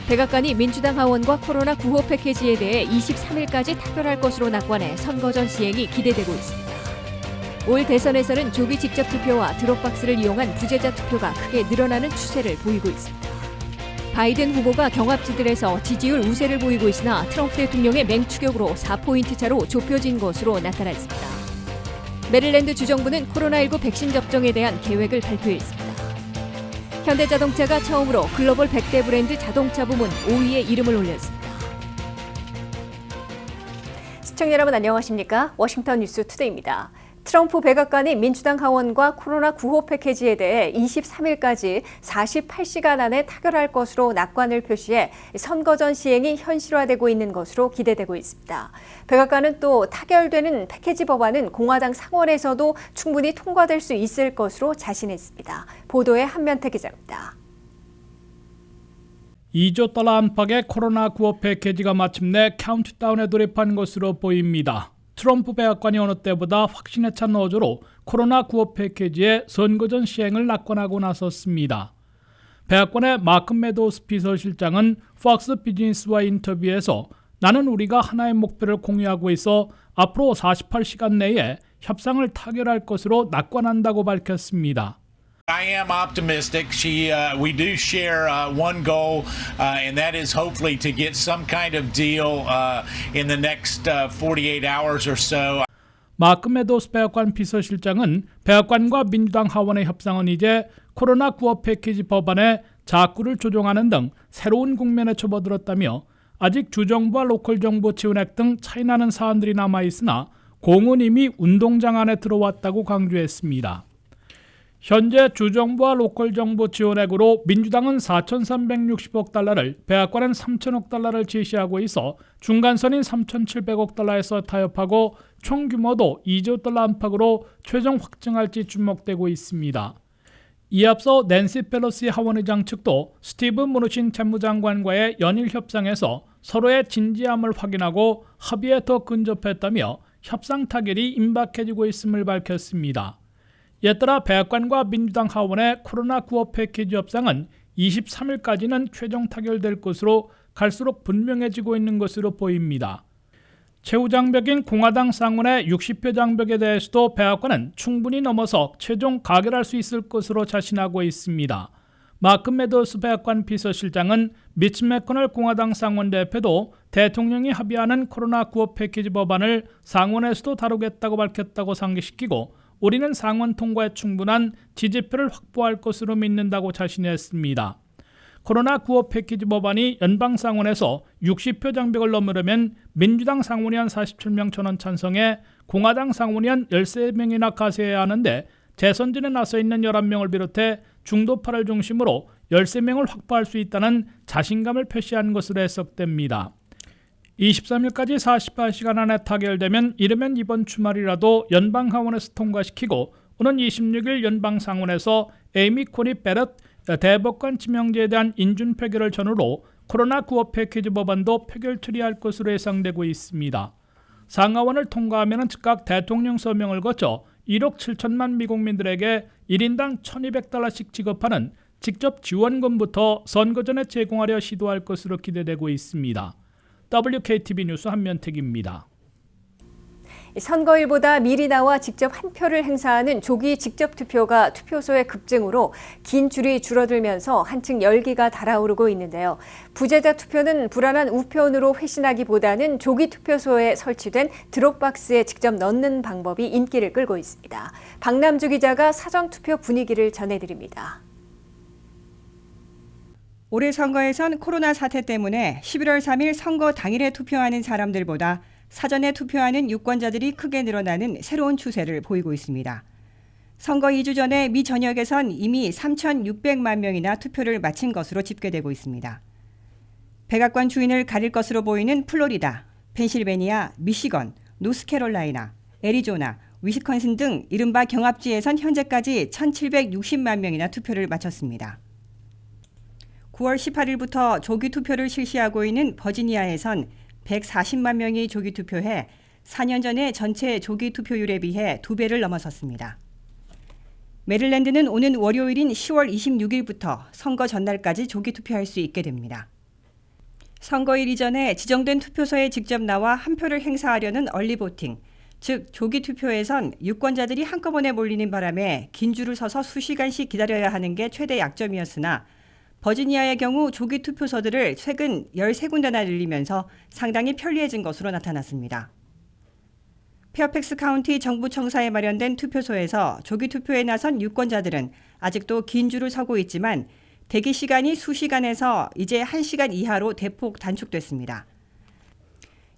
백악관이 민주당 하원과 코로나 구호 패키지에 대해 23일까지 타결할 것으로 낙관해 선거 전 시행이 기대되고 있습니다. 올 대선에서는 조기 직접 투표와 드롭박스를 이용한 부재자 투표가 크게 늘어나는 추세를 보이고 있습니다. 바이든 후보가 경합지들에서 지지율 우세를 보이고 있으나 트럼프 대통령의 맹추격으로 4포인트 차로 좁혀진 것으로 나타났습니다. 메릴랜드 주정부는 코로나19 백신 접종에 대한 계획을 발표했습니다. 현대자동차가 처음으로 글로벌 100대 브랜드 자동차 부문 5위에 이름을 올렸습니다. 시청자 여러분 안녕하십니까? 워싱턴 뉴스 투데이입니다. 트럼프 백악관이 민주당 하원과 코로나 구호 패키지에 대해 23일까지 48시간 안에 타결할 것으로 낙관을 표시해 선거 전 시행이 현실화되고 있는 것으로 기대되고 있습니다. 백악관은 또 타결되는 패키지 법안은 공화당 상원에서도 충분히 통과될 수 있을 것으로 자신했습니다. 보도에 한면태 기자입니다. 2조 달러 안팎의 코로나 구호 패키지가 마침내 카운트다운에 돌입한 것으로 보입니다. 트럼프 백악관이 어느 때보다 확신에 찬 어조로 코로나 구호 패키지의 선거 전 시행을 낙관하고 나섰습니다. 백악관의 마크 메도우스 비서실장은 폭스 비즈니스와 인터뷰에서 나는 우리가 하나의 목표를 공유하고 있어 앞으로 48시간 내에 협상을 타결할 것으로 낙관한다고 밝혔습니다. I am optimistic. We do share one goal, and that is hopefully to get some kind of deal in the next 48 hours or so. 마크 메도우스 백악관 비서실장은 백악관과 민주당 하원의 협상은 이제 코로나 구호 패키지 법안에 자구를 조정하는 등 새로운 국면에 접어들었다며 아직 주정부와 로컬 정부 지원액 등 차이나는 사안들이 남아있으나 공은 이미 운동장 안에 들어왔다고 강조했습니다. 현재 주정부와 로컬 정부 지원액으로 민주당은 4,360억 달러를, 백악관은 3,000억 달러를 제시하고 있어 중간선인 3,700억 달러에서 타협하고 총 규모도 2조 달러 안팎으로 최종 확정할지 주목되고 있습니다. 이에 앞서 낸시 펠로시 하원의장 측도 스티브 무누신 재무장관과의 연일 협상에서 서로의 진지함을 확인하고 합의에 더 근접했다며 협상 타결이 임박해지고 있음을 밝혔습니다. 이에 따라 백악관과 민주당 하원의 코로나 구호 패키지 협상은 23일까지는 최종 타결될 것으로 갈수록 분명해지고 있는 것으로 보입니다. 최후 장벽인 공화당 상원의 60표 장벽에 대해서도 백악관은 충분히 넘어서 최종 가결할 수 있을 것으로 자신하고 있습니다. 마크 메도우스 백악관 비서실장은 미치 매코넬 공화당 상원 대표도 대통령이 합의하는 코로나 구호 패키지 법안을 상원에서도 다루겠다고 밝혔다고 상기시키고 우리는 상원 통과에 충분한 지지표를 확보할 것으로 믿는다고 자신했습니다. 코로나 구호 패키지 법안이 연방 상원에서 60표 장벽을 넘으려면 민주당 상원의원 47명 전원 찬성에 공화당 상원의원 13명이나 가세해야 하는데 재선전에 나서 있는 11명을 비롯해 중도파를 중심으로 13명을 확보할 수 있다는 자신감을 표시한 것으로 해석됩니다. 23일까지 48시간 안에 타결되면 이르면 이번 주말이라도 연방하원에서 통과시키고 오는 26일 연방상원에서 에이미 코니 베럿 대법관 지명제에 대한 인준 표결을 전후로 코로나 구호 패키지 법안도 표결 처리할 것으로 예상되고 있습니다. 상하원을 통과하면 즉각 대통령 서명을 거쳐 1억 7천만 미국민들에게 1인당 1,200달러씩 지급하는 직접 지원금부터 선거 전에 제공하려 시도할 것으로 기대되고 있습니다. WKTV 뉴스 한면택입니다. 선거일보다 미리 나와 직접 한 표를 행사하는 조기 직접 투표가 투표소의 급증으로 긴 줄이 줄어들면서 한층 열기가 달아오르고 있는데요. 부재자 투표는 불안한 우편으로 회신하기보다는 조기 투표소에 설치된 드롭박스에 직접 넣는 방법이 인기를 끌고 있습니다. 박남주 기자가 사전 투표 분위기를 전해드립니다. 올해 선거에선 코로나 사태 때문에 11월 3일 선거 당일에 투표하는 사람들보다 사전에 투표하는 유권자들이 크게 늘어나는 새로운 추세를 보이고 있습니다. 선거 2주 전에 미 전역에선 이미 3,600만 명이나 투표를 마친 것으로 집계되고 있습니다. 백악관 주인을 가릴 것으로 보이는 플로리다, 펜실베니아, 미시건, 노스캐롤라이나, 애리조나, 위스콘신 등 이른바 경합지에선 현재까지 1,760만 명이나 투표를 마쳤습니다. 9월 18일부터 조기 투표를 실시하고 있는 버지니아에선 140만 명이 조기 투표해 4년 전에 전체 조기 투표율에 비해 2배를 넘어섰습니다. 메릴랜드는 오는 월요일인 10월 26일부터 선거 전날까지 조기 투표할 수 있게 됩니다. 선거일 이전에 지정된 투표소에 직접 나와 한 표를 행사하려는 얼리보팅, 즉 조기 투표에선 유권자들이 한꺼번에 몰리는 바람에 긴 줄을 서서 수시간씩 기다려야 하는 게 최대 약점이었으나 버지니아의 경우 조기 투표소들을 최근 13군데나 늘리면서 상당히 편리해진 것으로 나타났습니다. 페어팩스 카운티 정부청사에 마련된 투표소에서 조기 투표에 나선 유권자들은 아직도 긴 줄을 서고 있지만 대기 시간이 수시간에서 이제 1시간 이하로 대폭 단축됐습니다.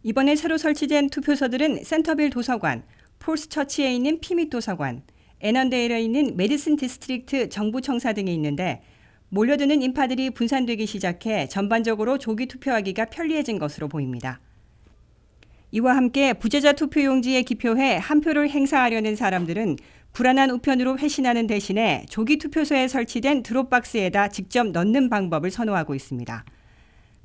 이번에 새로 설치된 투표소들은 센터빌 도서관, 폴스처치에 있는 피밋 도서관, 애넌데일에 있는 메디슨 디스트릭트 정부청사 등이 있는데 몰려드는 인파들이 분산되기 시작해 전반적으로 조기 투표하기가 편리해진 것으로 보입니다. 이와 함께 부재자 투표용지에 기표해 한 표를 행사하려는 사람들은 불안한 우편으로 회신하는 대신에 조기 투표소에 설치된 드롭박스에다 직접 넣는 방법을 선호하고 있습니다.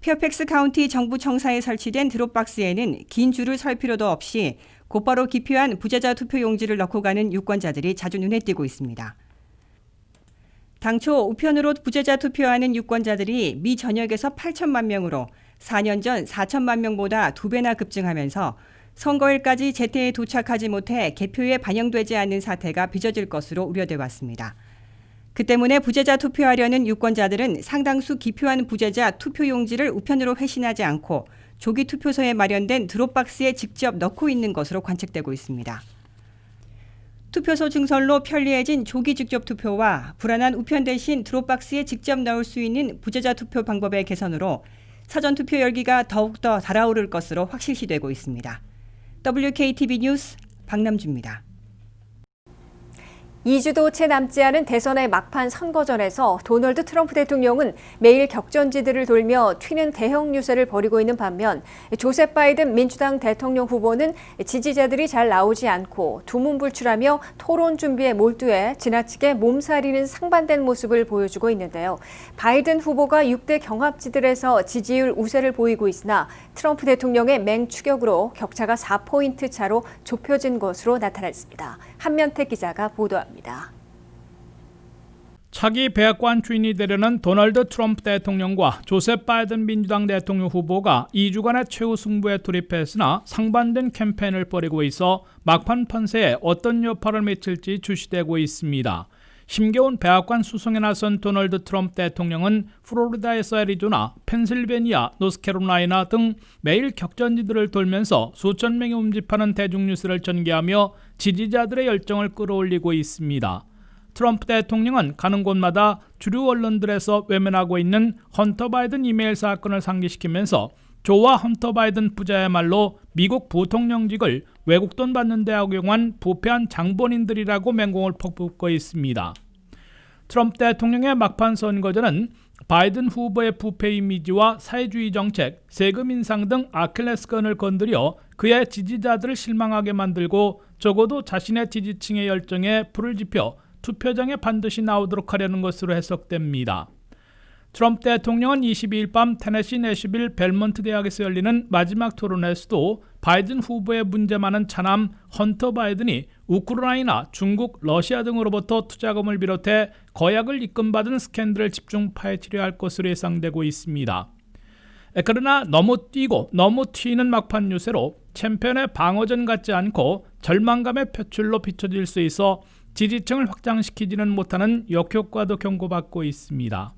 페어팩스 카운티 정부청사에 설치된 드롭박스에는 긴 줄을 설 필요도 없이 곧바로 기표한 부재자 투표용지를 넣고 가는 유권자들이 자주 눈에 띄고 있습니다. 당초 우편으로 부재자 투표하는 유권자들이 미 전역에서 8천만 명으로 4년 전 4천만 명보다 2배나 급증하면서 선거일까지 제때에 도착하지 못해 개표에 반영되지 않는 사태가 빚어질 것으로 우려돼 왔습니다. 그 때문에 부재자 투표하려는 유권자들은 상당수 기표한 부재자 투표용지를 우편으로 회신하지 않고 조기 투표소에 마련된 드롭박스에 직접 넣고 있는 것으로 관측되고 있습니다. 투표소 증설로 편리해진 조기 직접 투표와 불안한 우편 대신 드롭박스에 직접 넣을 수 있는 부재자 투표 방법의 개선으로 사전투표 열기가 더욱더 달아오를 것으로 확실시되고 있습니다. WKTV 뉴스 박남주입니다. 2주도 채 남지 않은 대선의 막판 선거전에서 도널드 트럼프 대통령은 매일 격전지들을 돌며 튀는 대형 유세를 벌이고 있는 반면 조셉 바이든 민주당 대통령 후보는 지지자들이 잘 나오지 않고 두문불출하며 토론 준비에 몰두해 지나치게 몸살이는 상반된 모습을 보여주고 있는데요. 바이든 후보가 6대 경합지들에서 지지율 우세를 보이고 있으나 트럼프 대통령의 맹추격으로 격차가 4포인트 차로 좁혀진 것으로 나타났습니다. 한면택 기자가 보도합니다. 차기 백악관 주인이 되려는 도널드 트럼프 대통령과 조셉 바이든 민주당 대통령 후보가 2주간의 최후 승부에 돌입했으나 상반된 캠페인을 벌이고 있어 막판 판세에 어떤 여파를 미칠지 주시되고 있습니다. 힘겨운 백악관 수송에 나선 도널드 트럼프 대통령은 플로리다에서 애리조나, 펜실베니아, 노스캐롤라이나 등 매일 격전지들을 돌면서 수천 명이 움집하는 대중뉴스를 전개하며 지지자들의 열정을 끌어올리고 있습니다. 트럼프 대통령은 가는 곳마다 주류 언론들에서 외면하고 있는 헌터 바이든 이메일 사건을 상기시키면서 조와 헌터 바이든 부자야말로 미국 부통령직을 외국 돈 받는 데 악용한 부패한 장본인들이라고 맹공을 퍼붓고 있습니다. 트럼프 대통령의 막판 선거전은 바이든 후보의 부패 이미지와 사회주의 정책, 세금 인상 등 아킬레스건을 건드려 그의 지지자들을 실망하게 만들고 적어도 자신의 지지층의 열정에 불을 지펴 투표장에 반드시 나오도록 하려는 것으로 해석됩니다. 트럼프 대통령은 22일 밤 테네시 내슈빌 벨몬트 대학에서 열리는 마지막 토론에서도 바이든 후보의 문제 많은 차남 헌터 바이든이 우크라이나, 중국, 러시아 등으로부터 투자금을 비롯해 거액을 입금받은 스캔들을 집중 파헤치려 할 것으로 예상되고 있습니다. 그러나 너무 뛰고 너무 튀는 막판 유세로 챔피언의 방어전 같지 않고 절망감의 표출로 비춰질 수 있어 지지층을 확장시키지는 못하는 역효과도 경고받고 있습니다.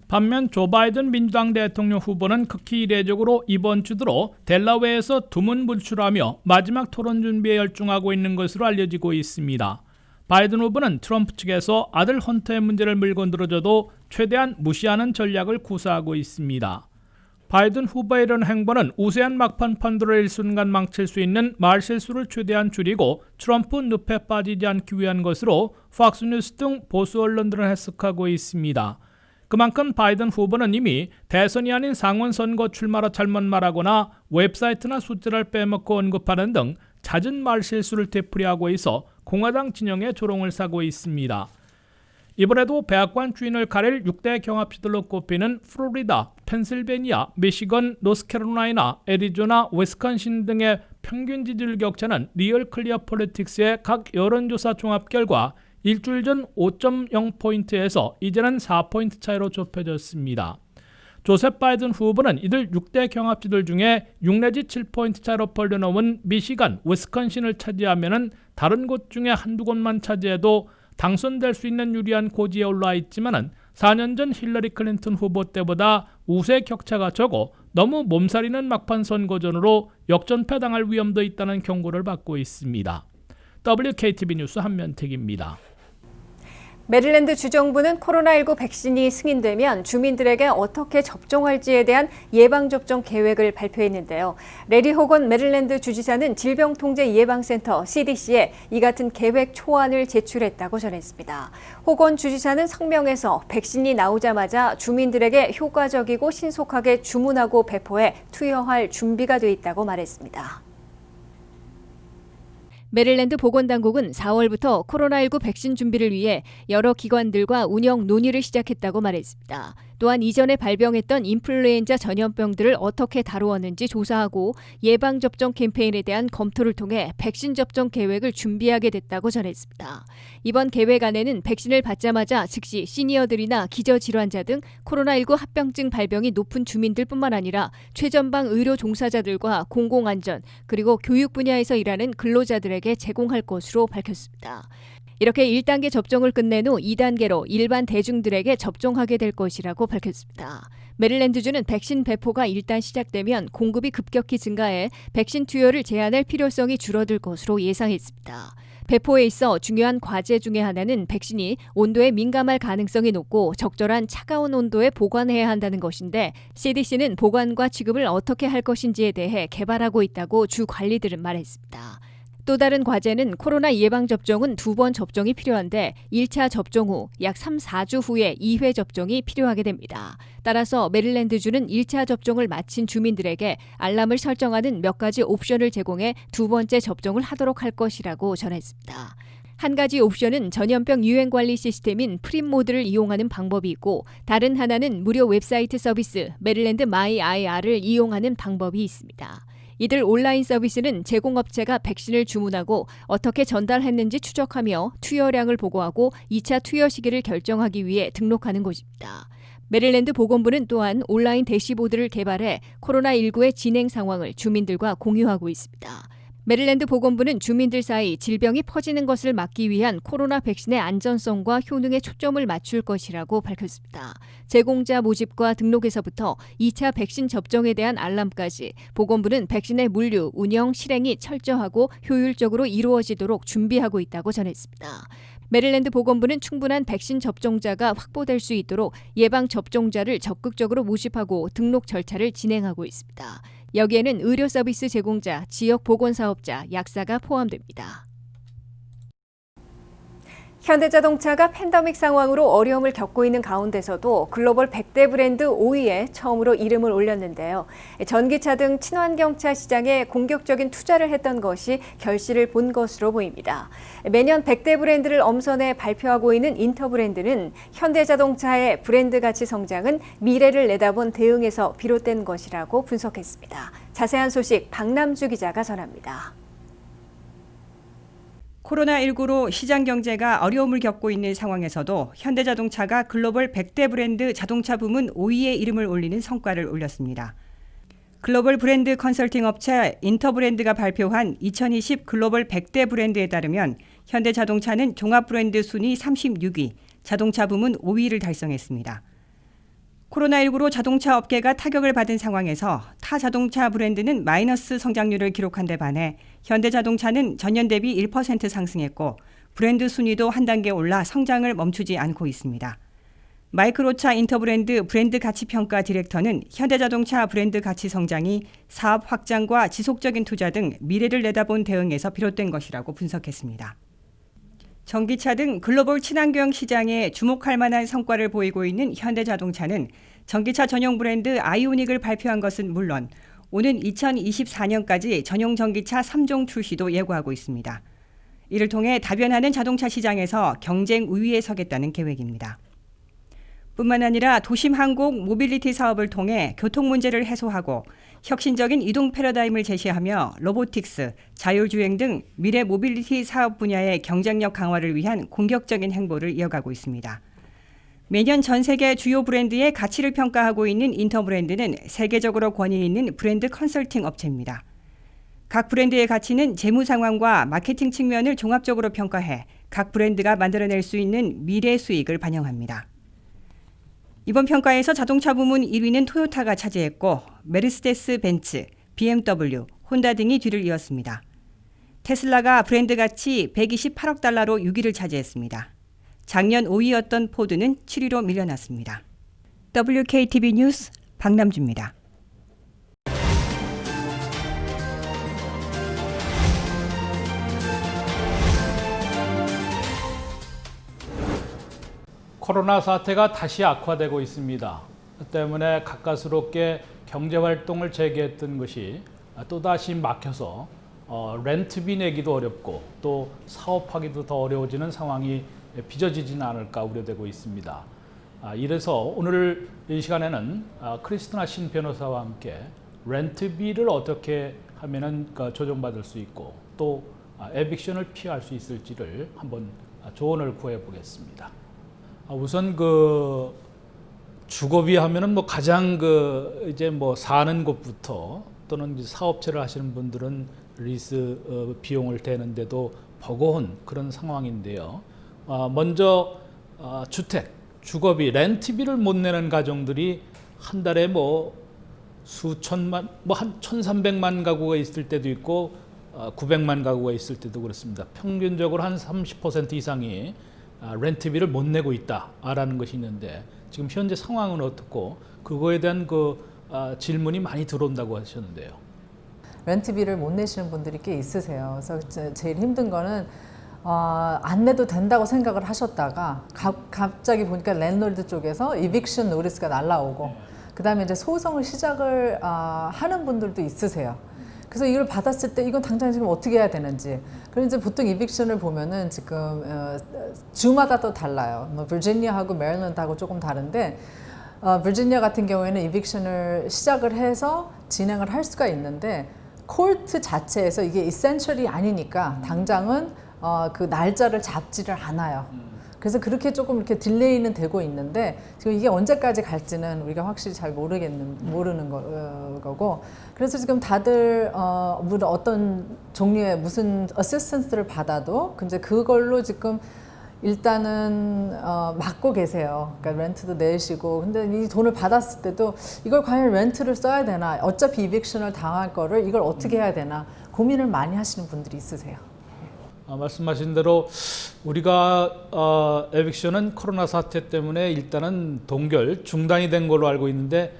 반면 조 바이든 민주당 대통령 후보는 극히 이례적으로 이번 주 들어 델라웨어에서 두문불출하며 마지막 토론 준비에 열중하고 있는 것으로 알려지고 있습니다. 바이든 후보는 트럼프 측에서 아들 헌터의 문제를 물고 늘어져도 최대한 무시하는 전략을 구사하고 있습니다. 바이든 후보의 이런 행보는 우세한 막판 판도를 일순간 망칠 수 있는 말실수를 최대한 줄이고 트럼프 늪에 빠지지 않기 위한 것으로 팍스뉴스 등 보수 언론들은 해석하고 있습니다. 그만큼 바이든 후보는 이미 대선이 아닌 상원선거 출마로 잘못 말하거나 웹사이트나 숫자를 빼먹고 언급하는 등 잦은 말실수를 되풀이하고 있어 공화당 진영에 조롱을 사고 있습니다. 이번에도 백악관 주인을 가릴 6대 경합지들로 꼽히는 플로리다, 펜실베니아, 미시건, 노스캐롤라이나, 애리조나, 위스콘신 등의 평균 지지율 격차는 리얼 클리어 폴리틱스의 각 여론조사 종합 결과 일주일 전 5.0포인트에서 이제는 4포인트 차이로 좁혀졌습니다. 조셉 바이든 후보는 이들 6대 경합지들 중에 6 내지 7포인트 차로 벌려놓은 미시간, 위스콘신을 차지하면 다른 곳 중에 한두 곳만 차지해도 당선될 수 있는 유리한 고지에 올라 있지만 4년 전 힐러리 클린턴 후보 때보다 우세 격차가 적어 너무 몸살이는 막판 선거전으로 역전패당할 위험도 있다는 경고를 받고 있습니다. WKTV 뉴스 한면택입니다. 메릴랜드 주정부는 코로나19 백신이 승인되면 주민들에게 어떻게 접종할지에 대한 예방접종 계획을 발표했는데요. 레리 호건 메릴랜드 주지사는 질병통제예방센터 CDC에 이 같은 계획 초안을 제출했다고 전했습니다. 호건 주지사는 성명에서 백신이 나오자마자 주민들에게 효과적이고 신속하게 주문하고 배포해 투여할 준비가 돼 있다고 말했습니다. 메릴랜드 보건당국은 4월부터 코로나19 백신 준비를 위해 여러 기관들과 운영 논의를 시작했다고 말했습니다. 또한 이전에 발병했던 인플루엔자 전염병들을 어떻게 다루었는지 조사하고 예방접종 캠페인에 대한 검토를 통해 백신 접종 계획을 준비하게 됐다고 전했습니다. 이번 계획안에는 백신을 받자마자 즉시 시니어들이나 기저질환자 등 코로나19 합병증 발병이 높은 주민들뿐만 아니라 최전방 의료 종사자들과 공공안전 그리고 교육 분야에서 일하는 근로자들에게 제공할 것으로 밝혔습니다. 이렇게 1단계 접종을 끝낸 후 2단계로 일반 대중들에게 접종하게 될 것이라고 밝혔습니다. 메릴랜드주는 백신 배포가 일단 시작되면 공급이 급격히 증가해 백신 투여를 제한할 필요성이 줄어들 것으로 예상했습니다. 배포에 있어 중요한 과제 중에 하나는 백신이 온도에 민감할 가능성이 높고 적절한 차가운 온도에 보관해야 한다는 것인데 CDC는 보관과 취급을 어떻게 할 것인지에 대해 개발하고 있다고 주 관리들은 말했습니다. 또 다른 과제는 코로나 예방접종은 2번 접종이 필요한데 1차 접종 후 약 3, 4주 후에 2회 접종이 필요하게 됩니다. 따라서 메릴랜드주는 1차 접종을 마친 주민들에게 알람을 설정하는 몇 가지 옵션을 제공해 2번째 접종을 하도록 할 것이라고 전했습니다. 한 가지 옵션은 전염병 유행 관리 시스템인 프림모드를 이용하는 방법이 있고 다른 하나는 무료 웹사이트 서비스 메릴랜드 마이 IR을 이용하는 방법이 있습니다. 이들 온라인 서비스는 제공업체가 백신을 주문하고 어떻게 전달했는지 추적하며 투여량을 보고하고 2차 투여 시기를 결정하기 위해 등록하는 곳입니다. 메릴랜드 보건부는 또한 온라인 대시보드를 개발해 코로나19의 진행 상황을 주민들과 공유하고 있습니다. 메릴랜드 보건부는 주민들 사이 질병이 퍼지는 것을 막기 위한 코로나 백신의 안전성과 효능에 초점을 맞출 것이라고 밝혔습니다. 제공자 모집과 등록에서부터 2차 백신 접종에 대한 알람까지 보건부는 백신의 물류, 운영, 실행이 철저하고 효율적으로 이루어지도록 준비하고 있다고 전했습니다. 메릴랜드 보건부는 충분한 백신 접종자가 확보될 수 있도록 예방 접종자를 적극적으로 모집하고 등록 절차를 진행하고 있습니다. 여기에는 의료 서비스 제공자, 지역 보건사업자, 약사가 포함됩니다. 현대자동차가 팬데믹 상황으로 어려움을 겪고 있는 가운데서도 글로벌 100대 브랜드 5위에 처음으로 이름을 올렸는데요. 전기차 등 친환경차 시장에 공격적인 투자를 했던 것이 결실을 본 것으로 보입니다. 매년 100대 브랜드를 엄선해 발표하고 있는 인터브랜드는 현대자동차의 브랜드 가치 성장은 미래를 내다본 대응에서 비롯된 것이라고 분석했습니다. 자세한 소식 박남주 기자가 전합니다. 코로나19로 시장 경제가 어려움을 겪고 있는 상황에서도 현대자동차가 글로벌 100대 브랜드 자동차 부문 5위에 이름을 올리는 성과를 올렸습니다. 글로벌 브랜드 컨설팅 업체 인터브랜드가 발표한 2020 글로벌 100대 브랜드에 따르면 현대자동차는 종합 브랜드 순위 36위, 자동차 부문 5위를 달성했습니다. 코로나19로 자동차 업계가 타격을 받은 상황에서 타 자동차 브랜드는 마이너스 성장률을 기록한 데 반해 현대자동차는 전년 대비 1% 상승했고 브랜드 순위도 한 단계 올라 성장을 멈추지 않고 있습니다. 마이크로차 인터브랜드 브랜드 가치평가 디렉터는 현대자동차 브랜드 가치 성장이 사업 확장과 지속적인 투자 등 미래를 내다본 대응에서 비롯된 것이라고 분석했습니다. 전기차 등 글로벌 친환경 시장에 주목할 만한 성과를 보이고 있는 현대자동차는 전기차 전용 브랜드 아이오닉을 발표한 것은 물론 오는 2024년까지 전용 전기차 3종 출시도 예고하고 있습니다. 이를 통해 다변하는 자동차 시장에서 경쟁 우위에 서겠다는 계획입니다. 뿐만 아니라 도심 항공 모빌리티 사업을 통해 교통 문제를 해소하고 혁신적인 이동 패러다임을 제시하며 로보틱스, 자율주행 등 미래 모빌리티 사업 분야의 경쟁력 강화를 위한 공격적인 행보를 이어가고 있습니다. 매년 전 세계 주요 브랜드의 가치를 평가하고 있는 인터브랜드는 세계적으로 권위 있는 브랜드 컨설팅 업체입니다. 각 브랜드의 가치는 재무 상황과 마케팅 측면을 종합적으로 평가해 각 브랜드가 만들어낼 수 있는 미래 수익을 반영합니다. 이번 평가에서 자동차 부문 1위는 토요타가 차지했고 메르세데스 벤츠, BMW, 혼다 등이 뒤를 이었습니다. 테슬라가 브랜드 가치 128억 달러로 6위를 차지했습니다. 작년 5위였던 포드는 7위로 밀려났습니다. WKTV 뉴스 박남주입니다. 코로나 사태가 다시 악화되고 있습니다. 때문에 가까스롭게 경제활동을 재개했던 것이 또다시 막혀서 렌트비 내기도 어렵고 또 사업하기도 더 어려워지는 상황이 빚어지지는 않을까 우려되고 있습니다. 이래서 오늘 이 시간에는 크리스티나 신 변호사와 함께 렌트비를 어떻게 하면은 조정받을 수 있고 또 에빅션을 피할 수 있을지를 한번 조언을 구해 보겠습니다. 우선 주거비 하면은 가장 이제 사는 곳부터 또는 이제 사업체를 하시는 분들은 리스 비용을 대는데도 버거운 그런 상황인데요. 먼저 주택, 주거비, 렌트비를 못 내는 가정들이 한 달에 수천만, 한 1,300만 가구가 있을 때도 있고 900만 가구가 있을 때도 그렇습니다. 평균적으로 한 30% 이상이 렌트비를 못 내고 있다라는 것이 있는데 지금 현재 상황은 어떻고 그거에 대한 질문이 많이 들어온다고 하셨는데요. 렌트비를 못 내시는 분들이 꽤 있으세요. 그래서 제일 힘든 거는 안 내도 된다고 생각을 하셨다가 갑자기 보니까 랜드로드 쪽에서 이빅션 노티스가 날라오고 그다음에 이제 소송을 시작을 하는 분들도 있으세요. 그래서 이걸 받았을 때 이건 당장 지금 어떻게 해야 되는지. 그럼 이제 보통 이빅션을 보면은 지금 주마다 또 달라요. 버지니아하고 메릴랜드하고 조금 다른데 버지니아 같은 경우에는 이빅션을 시작을 해서 진행을 할 수가 있는데 코트 자체에서 이게 이센셜이 아니니까 당장은 그 날짜를 잡지를 않아요. 그래서 그렇게 조금 이렇게 딜레이는 되고 있는데 지금 이게 언제까지 갈지는 우리가 확실히 잘 모르는 거고 그래서 지금 다들 어떤 종류의 무슨 어시스턴스를 받아도 근데 그걸로 지금 일단은 막고 계세요. 그러니까 렌트도 내시고 근데 이 돈을 받았을 때도 이걸 과연 렌트를 써야 되나 어차피 이빅션을 당할 거를 이걸 어떻게 해야 되나 고민을 많이 하시는 분들이 있으세요. 말씀하신 대로 우리가 에빅션은 코로나 사태 때문에 일단은 동결 중단이 된 걸로 알고 있는데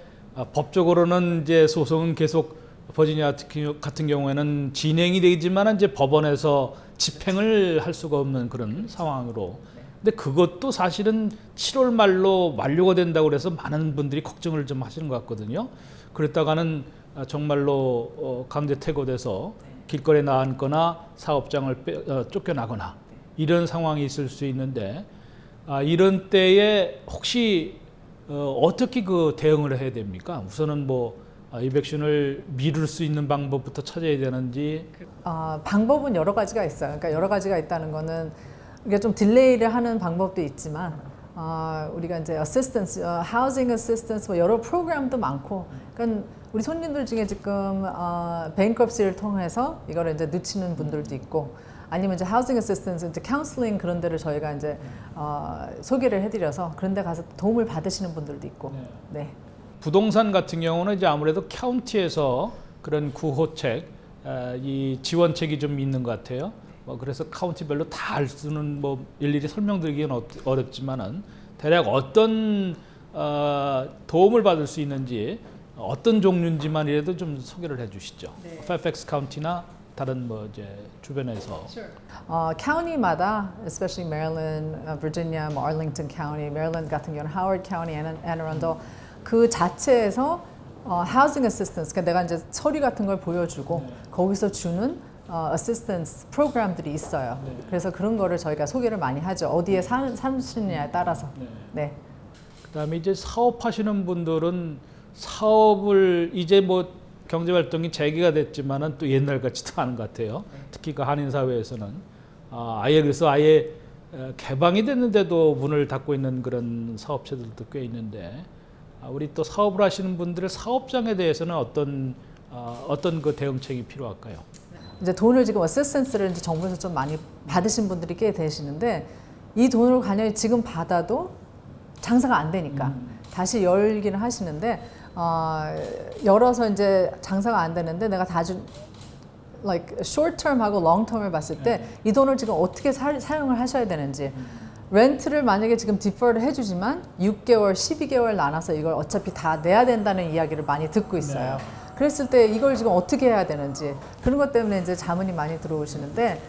법적으로는 이제 소송은 계속 버지니아 같은 경우에는 진행이 되지만 이제 법원에서 집행을 할 수가 없는 그런 상황으로. 근데 그것도 사실은 7월 말로 만료가 된다고 그래서 많은 분들이 걱정을 좀 하시는 것 같거든요. 그랬다가는 정말로 강제 퇴거돼서 길거리에 나앉거나 사업장을 쫓겨나거나 이런 상황이 있을 수 있는데 이런 때에 혹시 어떻게 대응을 해야 됩니까? 우선은 이백션을 미룰 수 있는 방법부터 찾아야 되는지. 방법은 여러 가지가 있어요. 그러니까 여러 가지가 있다는 거는 우리가 좀 딜레이를 하는 방법도 있지만 우리가 이제 어시스턴스, 하우징 어시스턴스 여러 프로그램도 많고 그러니까 우리 손님들 중에 지금 뱅크럽시를 통해서 이걸 이제 늦추는 분들도 있고 아니면 이제 하우징 어시스턴스, 이제 카운슬링 그런 데를 저희가 이제 소개를 해드려서 그런 데 가서 도움을 받으시는 분들도 있고. 네. 부동산 같은 경우는 이제 아무래도 카운티에서 그런 구호책, 이 지원책이 좀 있는 것 같아요. 그래서 카운티별로 다 알 수는 일일이 설명드리기는 어렵지만은 대략 어떤 도움을 받을 수 있는지 어떤 종류인지만이라도 좀 소개를 해주시죠. 네. 페어팩스 카운티나 다른 이제 주변에서. 카운티마다, especially Maryland, Virginia, Arlington County, Maryland 같은 경우는 Howard County, Anne Arundel 그 자체에서 housing assistance, 그러니까 내가 이제 서류 같은 걸 보여주고 거기서 주는 assistance 프로그램들이 있어요. 그래서 그런 거를 저희가 소개를 많이 하죠. 어디에 사시느냐에 따라서. 네. 그다음에 이제 사업하시는 분들은 사업을 이제 경제 활동이 재개가 됐지만은 또 옛날 같지도 않은 것 같아요. 특히 한인 사회에서는 그래서 아예 개방이 됐는데도 문을 닫고 있는 그런 사업체들도 꽤 있는데 우리 또 사업을 하시는 분들의 사업장에 대해서는 어떤 그 대응책이 필요할까요? 이제 돈을 지금 어시스턴스를 이제 정부에서 좀 많이 받으신 분들이 꽤 되시는데 이 돈을 관여히 지금 받아도 장사가 안 되니까 다시 열기는 하시는데 열어서 이제 장사가 안 되는데 내가 like short term하고 long term을 봤을 때 이 돈을 지금 어떻게 사용을 하셔야 되는지 렌트를 만약에 지금 디퍼를 해주지만 6개월, 12개월 나눠서 이걸 어차피 다 내야 된다는 이야기를 많이 듣고 있어요. 그랬을 때 이걸 지금 어떻게 해야 되는지 그런 것 때문에 이제 자문이 많이 들어오시는데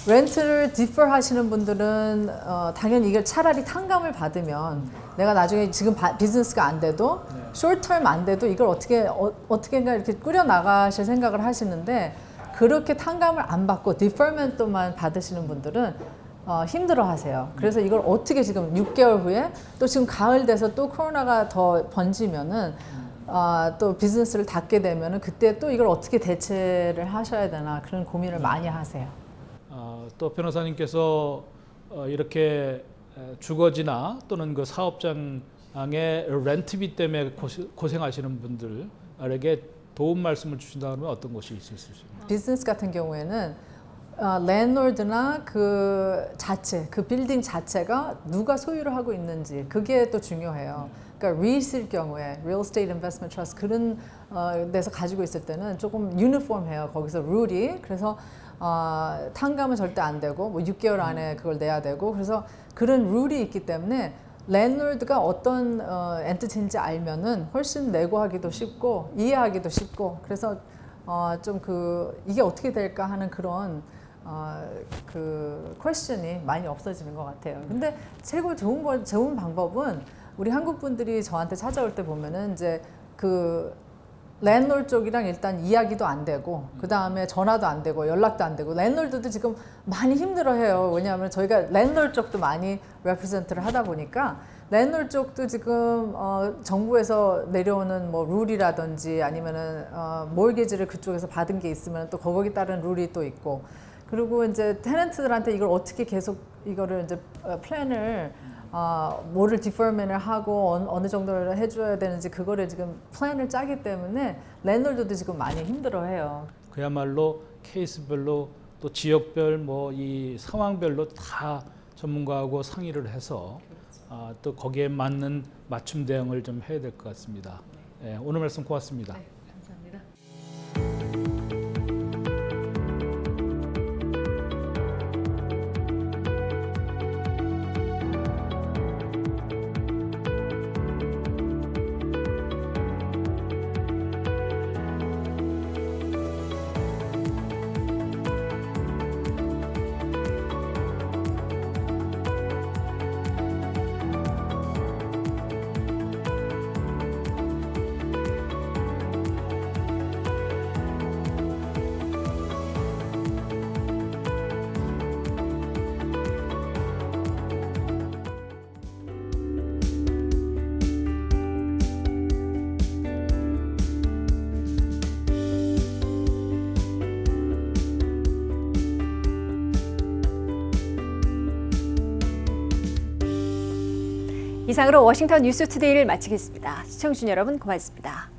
렌트를 디퍼 하시는 분들은 당연히 이걸 차라리 탕감을 받으면 내가 나중에 지금 비즈니스가 안 돼도 숏텀 안 돼도 이걸 어떻게인가 이렇게 꾸려 나가실 생각을 하시는데 그렇게 탕감을 안 받고 디퍼먼트만 받으시는 분들은 힘들어 하세요. 그래서 이걸 어떻게 지금 6개월 후에 또 지금 가을 돼서 또 코로나가 더 번지면은 또 비즈니스를 닫게 되면은 그때 또 이걸 어떻게 대체를 하셔야 되나 그런 고민을 많이 하세요. 또 변호사님께서 이렇게 주거지나 또는 그 사업장의 렌트비 때문에 고생하시는 분들에게 도움 말씀을 주신다면 어떤 것이 있을 수 있습니까? 비즈니스 같은 경우에는 랜드로드나 그 자체, 그 빌딩 자체가 누가 소유를 하고 있는지 그게 또 중요해요. 그러니까 리스일 경우에 Real Estate Investment Trust 그런 데서 가지고 있을 때는 조금 유니폼해요. 거기서 룰이 그래서 탕감은 절대 안 되고 뭐 6개월 안에 그걸 내야 되고 그래서 그런 룰이 있기 때문에 랜드로드가 어떤 엔티티인지 알면은 훨씬 내고하기도 쉽고 이해하기도 쉽고 그래서 좀 이게 어떻게 될까 하는 그런 그 퀘스천이 많이 없어지는 것 같아요. 근데 최고 좋은 방법은 우리 한국 분들이 저한테 찾아올 때 보면은 이제 그 랜드롤 쪽이랑 일단 이야기도 안 되고 그 다음에 전화도 안 되고 연락도 안 되고 랜드롤드도 지금 많이 힘들어해요. 왜냐하면 저희가 랜드롤 쪽도 많이 레프레젠트를 하다 보니까 랜드롤 쪽도 지금 정부에서 내려오는 뭐 룰이라든지 아니면은 모기지를 그쪽에서 받은 게 있으면 또 거기에 따른 룰이 또 있고 그리고 이제 테넌트들한테 이걸 어떻게 계속 이거를 이제 플랜을 뭐를 디퍼먼을 하고 어느 정도를 해줘야 되는지 그거를 지금 플랜을 짜기 때문에 랜드로드도 지금 많이 힘들어해요. 그야말로 케이스별로 또 지역별 뭐 이 상황별로 다 전문가하고 상의를 해서 또 거기에 맞는 맞춤 대응을 좀 해야 될 것 같습니다. 네, 오늘 말씀 고맙습니다. 네, 감사합니다. 이상으로 워싱턴 뉴스투데이를 마치겠습니다. 시청해주신 여러분 고맙습니다.